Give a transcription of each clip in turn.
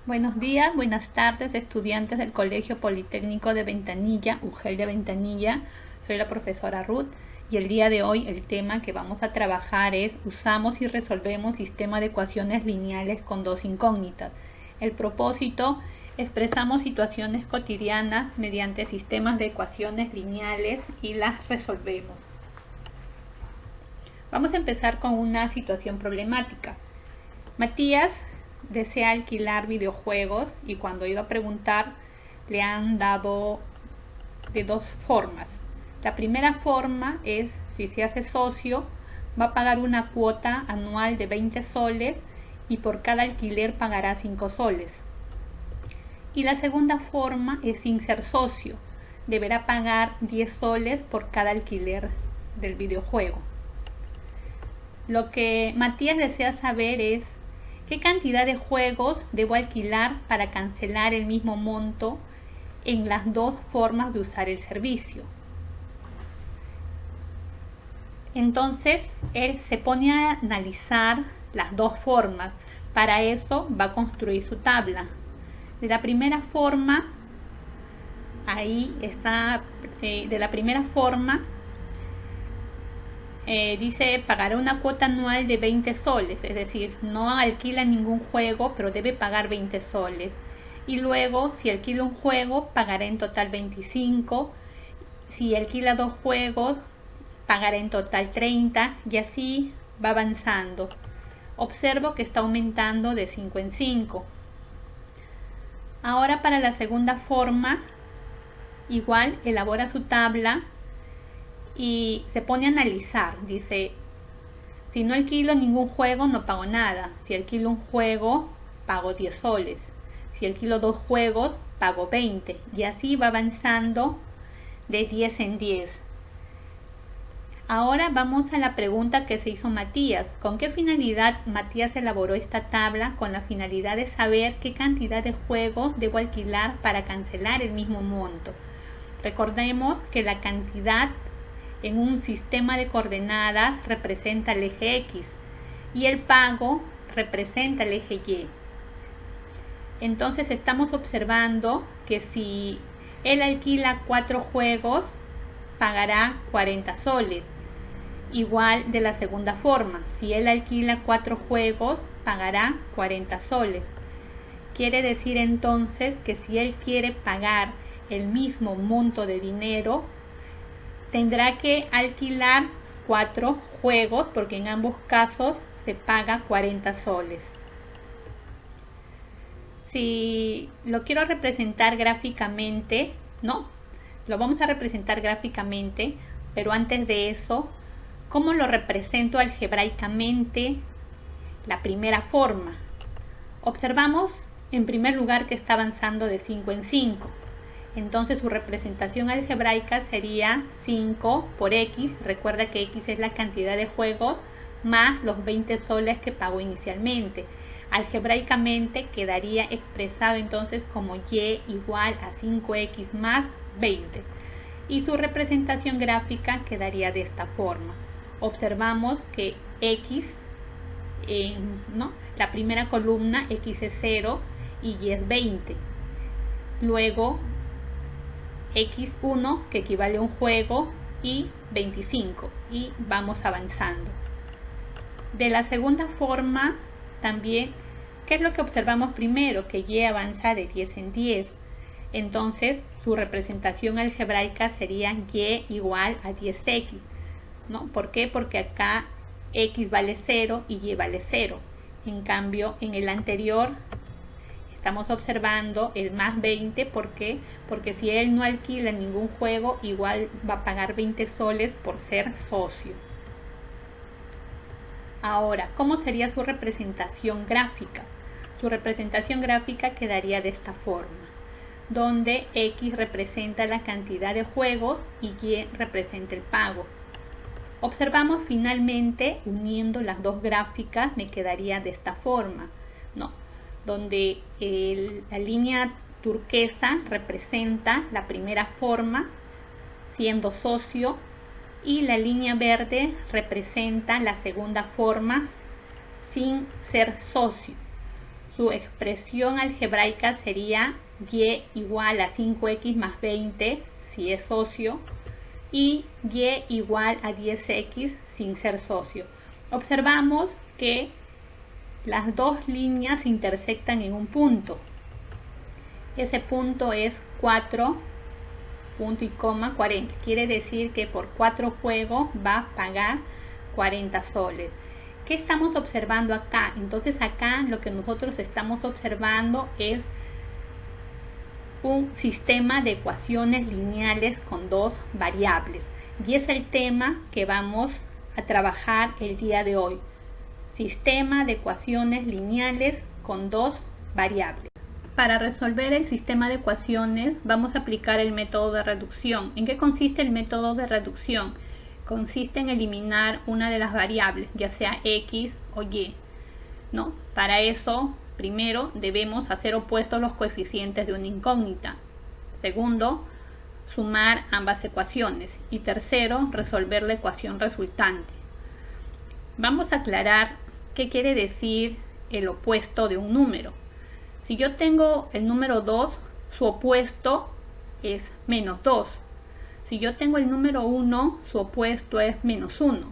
Buenos días, buenas tardes, estudiantes del Colegio Politécnico de Ventanilla, UGEL de Ventanilla. Soy la profesora Ruth y el día de hoy el tema que vamos a trabajar es usamos y resolvemos sistema de ecuaciones lineales con dos incógnitas. El propósito, expresamos situaciones cotidianas mediante sistemas de ecuaciones lineales y las resolvemos. Vamos a empezar con una situación problemática. Matías desea alquilar videojuegos y cuando iba a preguntar le han dado de dos formas. La primera forma es, si se hace socio, va a pagar una cuota anual de 20 soles y por cada alquiler pagará 5 soles. Y la segunda forma es sin ser socio, deberá pagar 10 soles por cada alquiler del videojuego. Lo que Matías desea saber es ¿qué cantidad de juegos debo alquilar para cancelar el mismo monto en las dos formas de usar el servicio? Entonces, él se pone a analizar las dos formas. Para eso va a construir su tabla. De la primera forma, dice pagará una cuota anual de 20 soles, es decir, no alquila ningún juego, pero debe pagar 20 soles. Y luego, si alquila un juego, pagará en total 25. Si alquila dos juegos, pagará en total 30 y así va avanzando. Observo que está aumentando de 5 en 5. Ahora para la segunda forma, igual elabora su tabla y se pone a analizar. Dice, si no alquilo ningún juego no pago nada. Si alquilo un juego pago 10 soles. Si alquilo dos juegos pago 20. Y así va avanzando de 10 en 10. Ahora vamos a la pregunta que se hizo Matías. ¿Con qué finalidad Matías elaboró esta tabla? Con la finalidad de saber qué cantidad de juegos debo alquilar para cancelar el mismo monto. Recordemos que la cantidad en un sistema de coordenadas representa el eje X y el pago representa el eje Y. Entonces estamos observando que si él alquila 4 juegos, pagará 40 soles. Igual de la segunda forma, si él alquila 4 juegos, pagará 40 soles. Quiere decir entonces que si él quiere pagar el mismo monto de dinero, tendrá que alquilar 4 juegos porque en ambos casos se paga 40 soles. Si lo quiero representar gráficamente, lo vamos a representar gráficamente, pero antes de eso, ¿cómo lo represento algebraicamente? La primera forma. Observamos en primer lugar que está avanzando de 5 en 5. Entonces su representación algebraica sería 5 por X. Recuerda que X es la cantidad de juegos más los 20 soles que pagó inicialmente. Algebraicamente quedaría expresado entonces como Y igual a 5X más 20. Y su representación gráfica quedaría de esta forma. Observamos que X, la primera columna, X es 0 y Y es 20. Luego X1, que equivale a un juego, y 25. Y vamos avanzando. De la segunda forma, también, ¿qué es lo que observamos primero? Que Y avanza de 10 en 10. Entonces, su representación algebraica sería Y igual a 10X. ¿No? ¿Por qué? Porque acá X vale 0 y Y vale 0. En cambio, en el anterior estamos observando el más 20. ¿Por qué? Porque si él no alquila ningún juego, igual va a pagar 20 soles por ser socio. Ahora, ¿cómo sería su representación gráfica? Su representación gráfica quedaría de esta forma, donde X representa la cantidad de juegos y Y representa el pago. Observamos finalmente, uniendo las dos gráficas, me quedaría de esta forma, donde la línea turquesa representa la primera forma, siendo socio, y la línea verde representa la segunda forma, sin ser socio. su expresión algebraica sería y igual a 5x más 20 si es socio y y igual a 10x sin ser socio. Observamos que las dos líneas se intersectan en un punto. Ese punto es 4 punto y coma 40. Quiere decir que por 4 juegos va a pagar 40 soles. ¿Qué estamos observando acá? Entonces acá lo que nosotros estamos observando es un sistema de ecuaciones lineales con dos variables. Y es el tema que vamos a trabajar el día de hoy. Sistema de ecuaciones lineales con dos variables. Para resolver el sistema de ecuaciones vamos a aplicar el método de reducción. ¿En qué consiste el método de reducción? Consiste en eliminar una de las variables, ya sea x o y, ¿no? Para eso, primero debemos hacer opuestos los coeficientes de una incógnita. Segundo, sumar ambas ecuaciones. Y tercero, resolver la ecuación resultante. Vamos a aclarar qué quiere decir el opuesto de un número. Si yo tengo el número 2, su opuesto es menos 2. Si yo tengo el número 1, su opuesto es menos 1.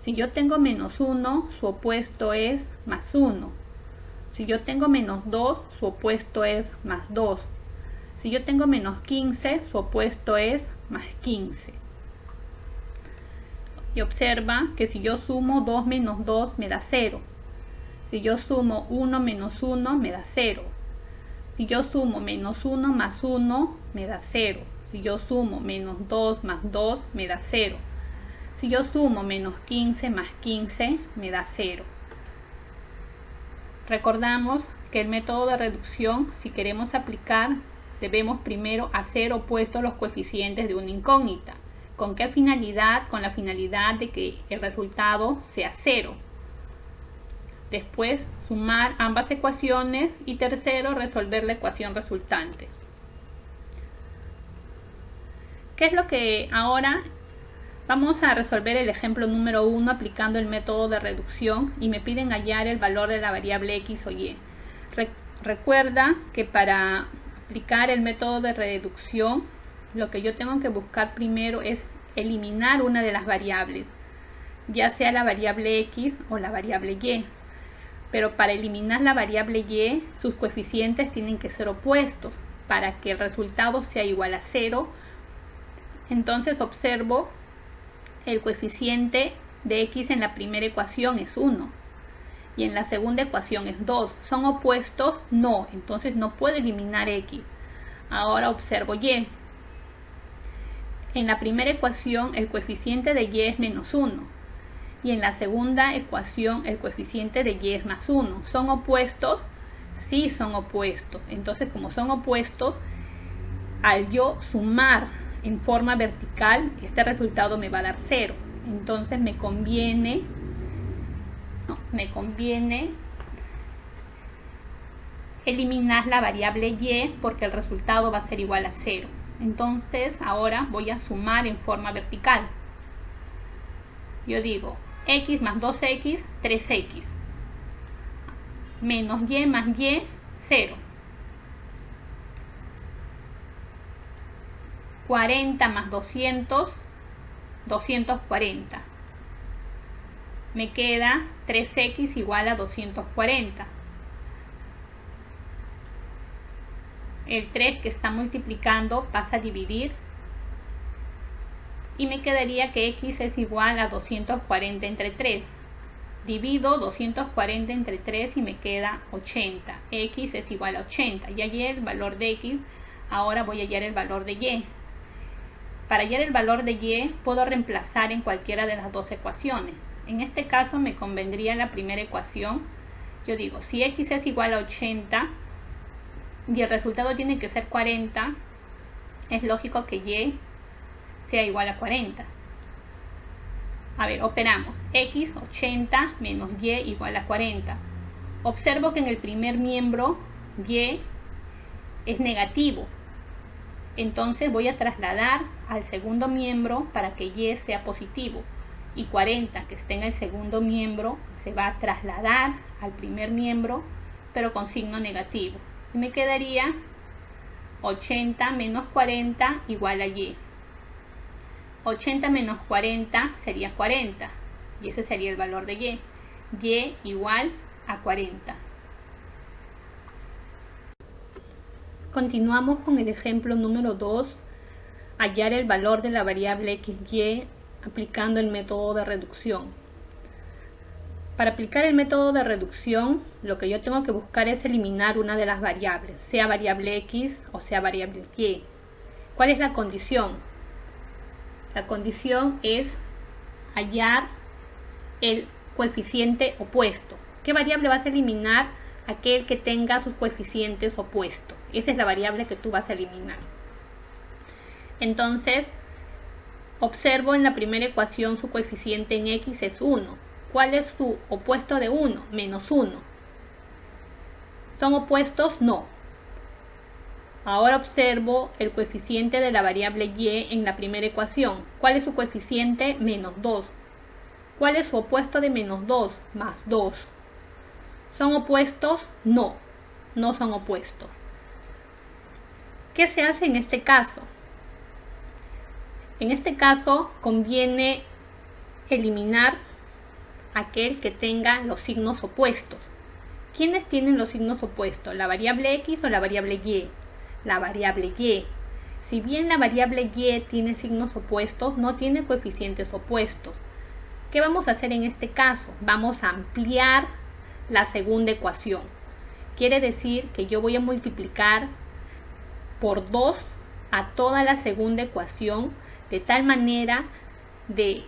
Si yo tengo menos 1, su opuesto es más 1. Si yo tengo menos 2, su opuesto es más 2. Si yo tengo menos 15, su opuesto es más 15. Y observa que si yo sumo 2 menos 2 me da 0. Si yo sumo 1 menos 1 me da 0. Si yo sumo menos 1 más 1 me da 0. Si yo sumo menos 2 más 2 me da 0. Si yo sumo menos 15 más 15 me da 0. Recordamos que el método de reducción, si queremos aplicar, debemos primero hacer opuestos los coeficientes de una incógnita. ¿Con qué finalidad? Con la finalidad de que el resultado sea 0. Después, sumar ambas ecuaciones y tercero, resolver la ecuación resultante. ¿Qué es lo que ahora? Vamos a resolver el ejemplo número 1 aplicando el método de reducción y me piden hallar el valor de la variable x o y. Recuerda que para aplicar el método de reducción, lo que yo tengo que buscar primero es eliminar una de las variables, ya sea la variable x o la variable y. Pero para eliminar la variable y, sus coeficientes tienen que ser opuestos para que el resultado sea igual a 0. Entonces observo el coeficiente de x en la primera ecuación es 1 y en la segunda ecuación es 2. ¿Son opuestos? No, entonces no puedo eliminar x. Ahora observo y. En la primera ecuación el coeficiente de y es menos 1 y en la segunda ecuación el coeficiente de y es más 1. ¿Son opuestos? Sí, son opuestos. Entonces, como son opuestos, al yo sumar en forma vertical, este resultado me va a dar 0. Entonces me conviene eliminar la variable y porque el resultado va a ser igual a 0. Entonces ahora voy a sumar en forma vertical. Yo digo x más 2x, 3x. Menos y más y, 0. 40 más 200, 240. Me queda 3x igual a 240. El 3 que está multiplicando pasa a dividir. Y me quedaría que x es igual a 240 entre 3. Divido 240 entre 3 y me queda 80. X es igual a 80. Ya hallé el valor de x, ahora voy a hallar el valor de y. Para hallar el valor de y, puedo reemplazar en cualquiera de las dos ecuaciones. En este caso me convendría la primera ecuación. Yo digo, si x es igual a 80 y el resultado tiene que ser 40, es lógico que y sea igual a 40. A ver, operamos. X, 80 menos y igual a 40. Observo que en el primer miembro y es negativo. Entonces voy a trasladar al segundo miembro para que y sea positivo. Y 40 que está en el segundo miembro se va a trasladar al primer miembro pero con signo negativo. Y me quedaría 80 menos 40 igual a y. 80 menos 40 sería 40. Y ese sería el valor de y. Y igual a 40. Continuamos con el ejemplo número 2. Hallar el valor de la variable xy aplicando el método de reducción. Para aplicar el método de reducción, lo que yo tengo que buscar es eliminar una de las variables, sea variable x o sea variable y. ¿Cuál es la condición? La condición es hallar el coeficiente opuesto. ¿Qué variable vas a eliminar? Aquel que tenga sus coeficientes opuestos. Esa es la variable que tú vas a eliminar. Entonces, observo en la primera ecuación su coeficiente en x es 1. ¿Cuál es su opuesto de 1? Menos 1. ¿Son opuestos? No. Ahora observo el coeficiente de la variable y en la primera ecuación. ¿Cuál es su coeficiente? Menos 2. ¿Cuál es su opuesto de menos 2? Más 2. ¿Son opuestos? No, no son opuestos. ¿Qué se hace en este caso? En este caso conviene eliminar aquel que tenga los signos opuestos. ¿Quiénes tienen los signos opuestos? ¿La variable x o la variable y? La variable y. Si bien la variable y tiene signos opuestos, no tiene coeficientes opuestos. ¿Qué vamos a hacer en este caso? Vamos a ampliar la segunda ecuación. Quiere decir que yo voy a multiplicar por 2 a toda la segunda ecuación, de tal manera de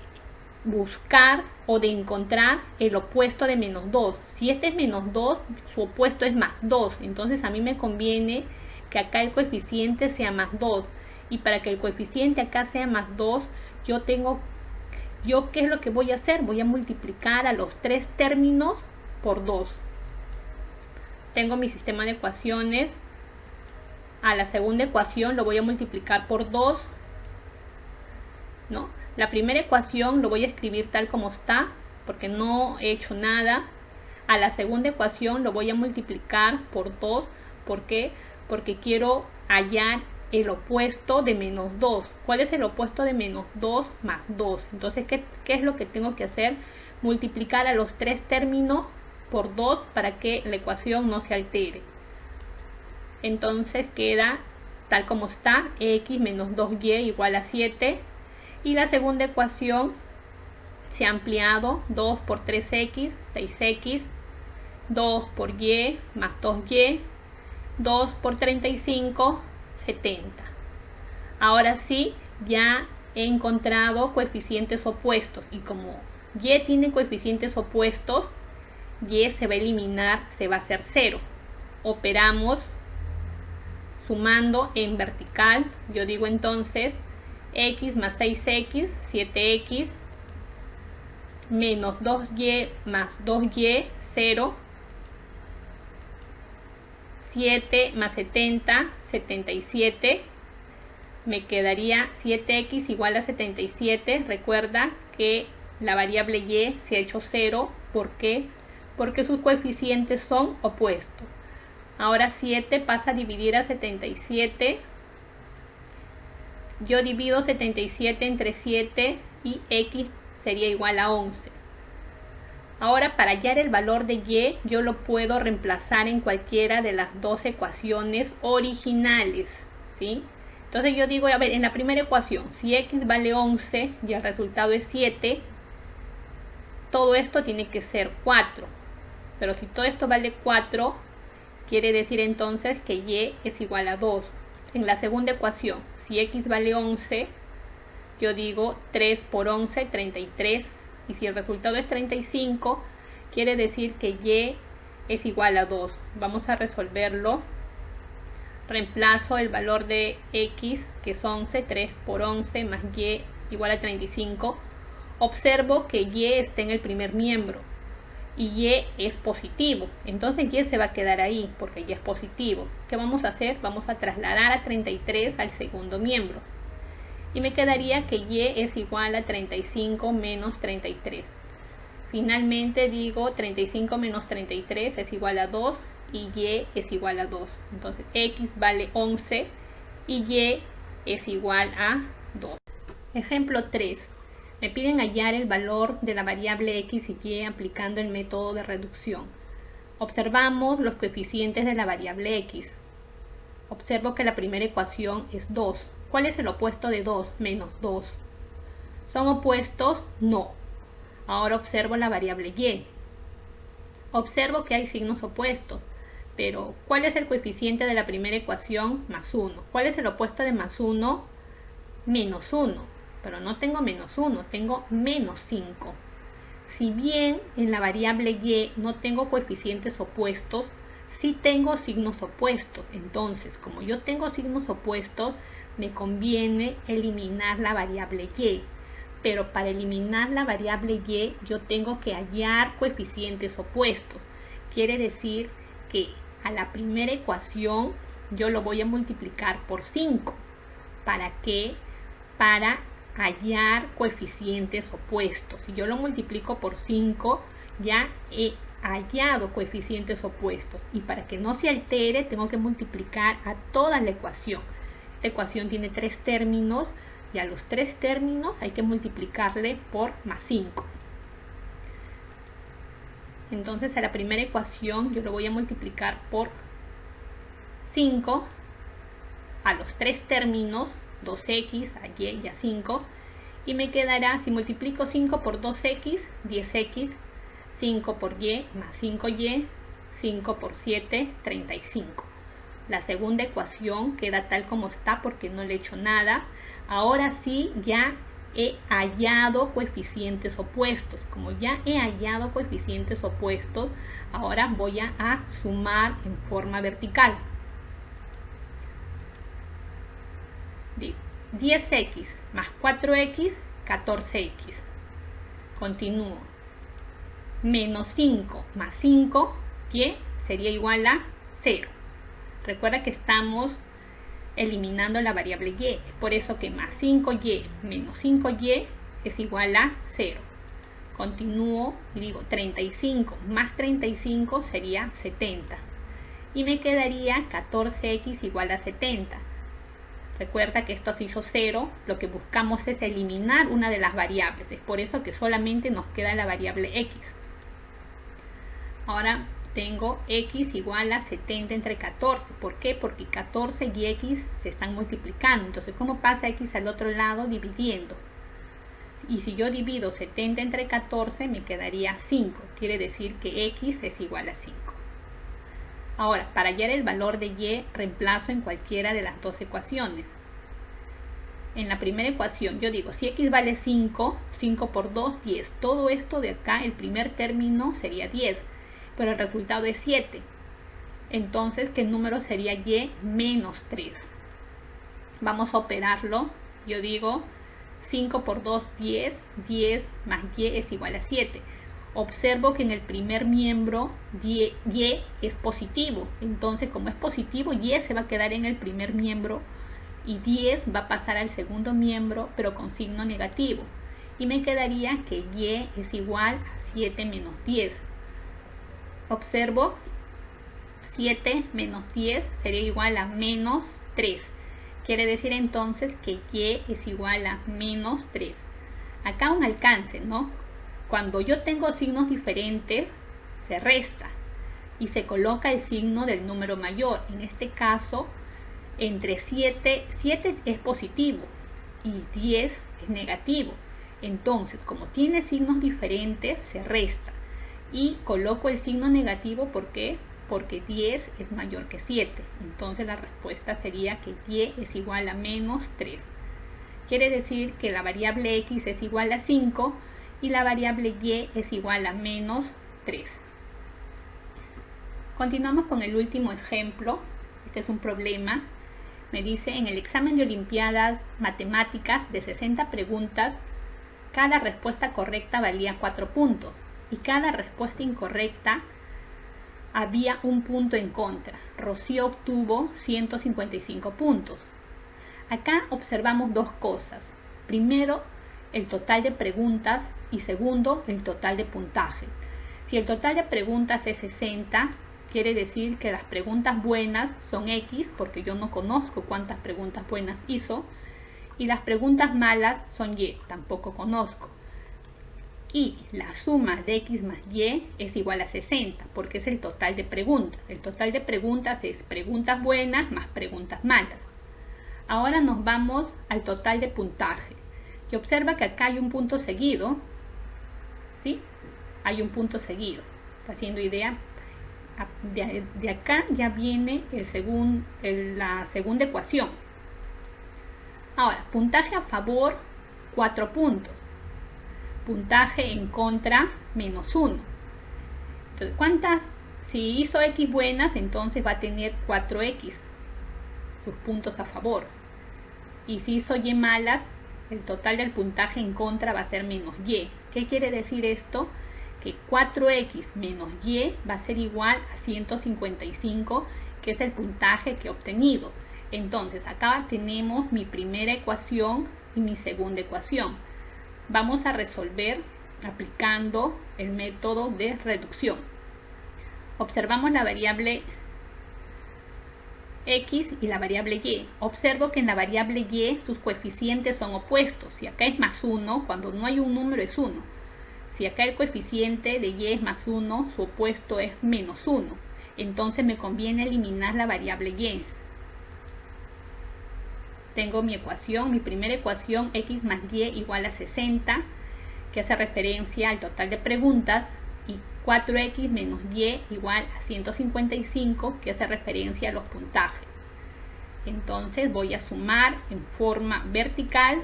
buscar o de encontrar el opuesto de menos 2. Si este es menos 2, su opuesto es más 2. Entonces a mí me conviene que acá el coeficiente sea más 2. Y para que el coeficiente acá sea más 2, ¿qué es lo que voy a hacer? Voy a multiplicar a los tres términos por 2. Tengo mi sistema de ecuaciones. A la segunda ecuación lo voy a multiplicar por 2, ¿no? La primera ecuación lo voy a escribir tal como está, porque no he hecho nada. A la segunda ecuación lo voy a multiplicar por 2. ¿Por qué? Porque quiero hallar el opuesto de menos 2. ¿Cuál es el opuesto de menos 2 más 2? Entonces, ¿qué es lo que tengo que hacer? Multiplicar a los tres términos por 2 para que la ecuación no se altere. Entonces queda tal como está, x menos 2y igual a 7. Y la segunda ecuación se ha ampliado, 2 por 3x, 6x, 2 por y más 2y, 2 por 35, 70. Ahora sí, ya he encontrado coeficientes opuestos, y como y tiene coeficientes opuestos, y se va a eliminar, se va a hacer 0. Operamos sumando en vertical. Yo digo entonces x más 6x, 7x, menos 2y más 2y, 0. 7 más 70, 77. Me quedaría 7x igual a 77. Recuerda que la variable y se ha hecho 0. ¿Por qué? Porque sus coeficientes son opuestos. Ahora 7 pasa a dividir a 77. Yo divido 77 entre 7 y x sería igual a 11. Ahora, para hallar el valor de y, yo lo puedo reemplazar en cualquiera de las dos ecuaciones originales, ¿sí? Entonces yo digo, a ver, en la primera ecuación, si x vale 11 y el resultado es 7, todo esto tiene que ser 4. Pero si todo esto vale 4, quiere decir entonces que y es igual a 2. En la segunda ecuación, si x vale 11, yo digo 3 por 11, 33. Y si el resultado es 35, quiere decir que y es igual a 2. Vamos a resolverlo. Reemplazo el valor de x, que es 11, 3 por 11 más y igual a 35. Observo que y está en el primer miembro y y es positivo. Entonces y se va a quedar ahí porque y es positivo. ¿Qué vamos a hacer? Vamos a trasladar a 33 al segundo miembro. Y me quedaría que y es igual a 35 menos 33. Finalmente digo 35 menos 33 es igual a 2 y y es igual a 2. Entonces x vale 11 y y es igual a 2. Ejemplo 3. Me piden hallar el valor de la variable x y y aplicando el método de reducción. Observamos los coeficientes de la variable x. Observo que la primera ecuación es 2. ¿Cuál es el opuesto de 2? Menos 2. ¿Son opuestos? No. Ahora observo la variable y. Observo que hay signos opuestos. Pero, ¿cuál es el coeficiente de la primera ecuación? Más 1. ¿Cuál es el opuesto de más 1? Menos 1. Pero no tengo menos 1, tengo menos 5. Si bien en la variable y no tengo coeficientes opuestos, sí tengo signos opuestos. Entonces, como yo tengo signos opuestos, me conviene eliminar la variable y. Pero para eliminar la variable y, yo tengo que hallar coeficientes opuestos. Quiere decir que a la primera ecuación yo lo voy a multiplicar por 5. ¿Para qué? Para hallar coeficientes opuestos. Si yo lo multiplico por 5, ya he hallado coeficientes opuestos. Y para que no se altere, tengo que multiplicar a toda la ecuación. Esta ecuación tiene 3 términos y a los 3 términos hay que multiplicarle por más 5. Entonces a la primera ecuación yo lo voy a multiplicar por 5. A los 3 términos, 2x, a y y a 5. Y me quedará, si multiplico 5 por 2x, 10x, 5 por y más 5y, 5 por 7, 35. La segunda ecuación queda tal como está porque no le he hecho nada. Ahora sí ya he hallado coeficientes opuestos. Como ya he hallado coeficientes opuestos, ahora voy a sumar en forma vertical. 10x más 4x, 14x. Continúo. Menos 5 más 5, y sería igual a 0. Recuerda que estamos eliminando la variable y. Es por eso que más 5y menos 5y es igual a 0. Continúo y digo 35 más 35 sería 70. Y me quedaría 14x igual a 70. Recuerda que esto se hizo 0, lo que buscamos es eliminar una de las variables. Es por eso que solamente nos queda la variable x. Ahora tengo x igual a 70 entre 14. ¿Por qué? Porque 14 y x se están multiplicando. Entonces, ¿cómo pasa x al otro lado? Dividiendo. Y si yo divido 70 entre 14, me quedaría 5. Quiere decir que x es igual a 5. Ahora, para hallar el valor de y, reemplazo en cualquiera de las dos ecuaciones. En la primera ecuación, yo digo, si x vale 5, 5 por 2, 10. Todo esto de acá, el primer término sería 10. Pero el resultado es 7. Entonces, ¿qué número sería y menos 3? Vamos a operarlo. Yo digo 5 por 2, 10. 10 más y es igual a 7. Observo que en el primer miembro y es positivo. Entonces, como es positivo, y se va a quedar en el primer miembro. Y 10 va a pasar al segundo miembro, pero con signo negativo. Y me quedaría que y es igual a 7 menos 10. Observo 7 menos 10 sería igual a menos 3. Quiere decir entonces que y es igual a menos 3. Acá un alcance, ¿no? Cuando yo tengo signos diferentes, se resta y se coloca el signo del número mayor. En este caso, entre 7 es positivo y 10 es negativo. Entonces, como tiene signos diferentes, se resta. Y coloco el signo negativo, ¿por qué? Porque 10 es mayor que 7. Entonces la respuesta sería que y es igual a menos 3. Quiere decir que la variable x es igual a 5 y la variable y es igual a menos 3. Continuamos con el último ejemplo. Este es un problema. Me dice, en el examen de Olimpiadas Matemáticas de 60 preguntas, cada respuesta correcta valía 4 puntos. Y cada respuesta incorrecta había un punto en contra. Rocío obtuvo 155 puntos. Acá observamos dos cosas. Primero, el total de preguntas y segundo, el total de puntaje. Si el total de preguntas es 60 Quiere decir que las preguntas buenas son X, porque yo no conozco cuántas preguntas buenas hizo. Y las preguntas malas son Y, tampoco conozco. Y la suma de X más Y es igual a 60, porque es el total de preguntas. El total de preguntas es preguntas buenas más preguntas malas. Ahora nos vamos al total de puntaje. Y observa que acá hay un punto seguido, ¿sí? Hay un punto seguido. ¿Está haciendo idea? De acá ya viene la segunda ecuación. Ahora, puntaje a favor, 4 puntos. Puntaje en contra, menos 1. Entonces, si hizo X buenas, entonces va a tener 4X, sus puntos a favor. Y si hizo Y malas, el total del puntaje en contra va a ser menos Y. ¿Qué quiere decir esto? Que 4X menos Y va a ser igual a 155, que es el puntaje que he obtenido. Entonces, acá tenemos mi primera ecuación y mi segunda ecuación. Vamos a resolver aplicando el método de reducción. Observamos la variable X y la variable Y. Observo que en la variable Y sus coeficientes son opuestos. Si acá es más 1, cuando no hay un número es 1. Si acá el coeficiente de Y es más 1, su opuesto es menos 1. Entonces me conviene eliminar la variable Y. Tengo mi ecuación, mi primera ecuación, X más Y igual a 60, que hace referencia al total de preguntas, y 4X menos Y igual a 155, que hace referencia a los puntajes. Entonces voy a sumar en forma vertical,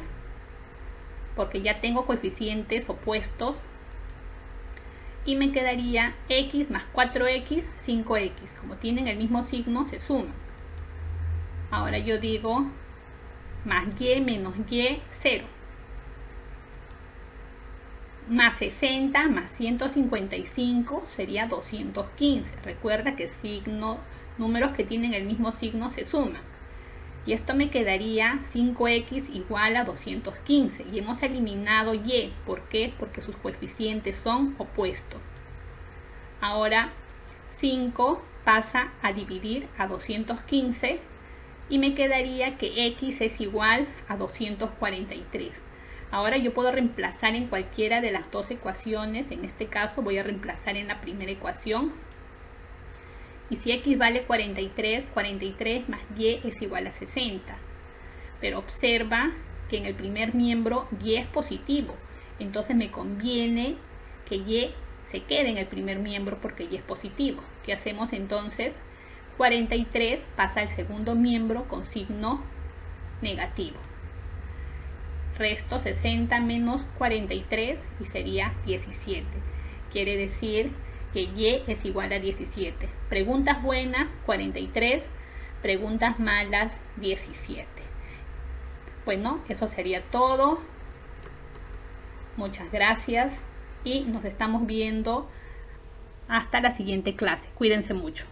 porque ya tengo coeficientes opuestos, y me quedaría X más 4X, 5X. Como tienen el mismo signo, se suman. Ahora yo digo más Y menos Y, 0. Más 60 más 155 sería 215. Recuerda que números que tienen el mismo signo se suman. Y esto me quedaría 5X igual a 215. Y hemos eliminado Y. ¿Por qué? Porque sus coeficientes son opuestos. Ahora 5 pasa a dividir a 215. Y me quedaría que X es igual a 243. Ahora yo puedo reemplazar en cualquiera de las dos ecuaciones. En este caso voy a reemplazar en la primera ecuación. Y si X vale 43, 43 más Y es igual a 60. Pero observa que en el primer miembro Y es positivo. Entonces me conviene que Y se quede en el primer miembro porque Y es positivo. ¿Qué hacemos entonces? 43 pasa al segundo miembro con signo negativo. Resto 60 menos 43 y sería 17. Quiere decir que Y es igual a 17. Preguntas buenas, 43. Preguntas malas, 17. Bueno, eso sería todo. Muchas gracias y nos estamos viendo hasta la siguiente clase. Cuídense mucho.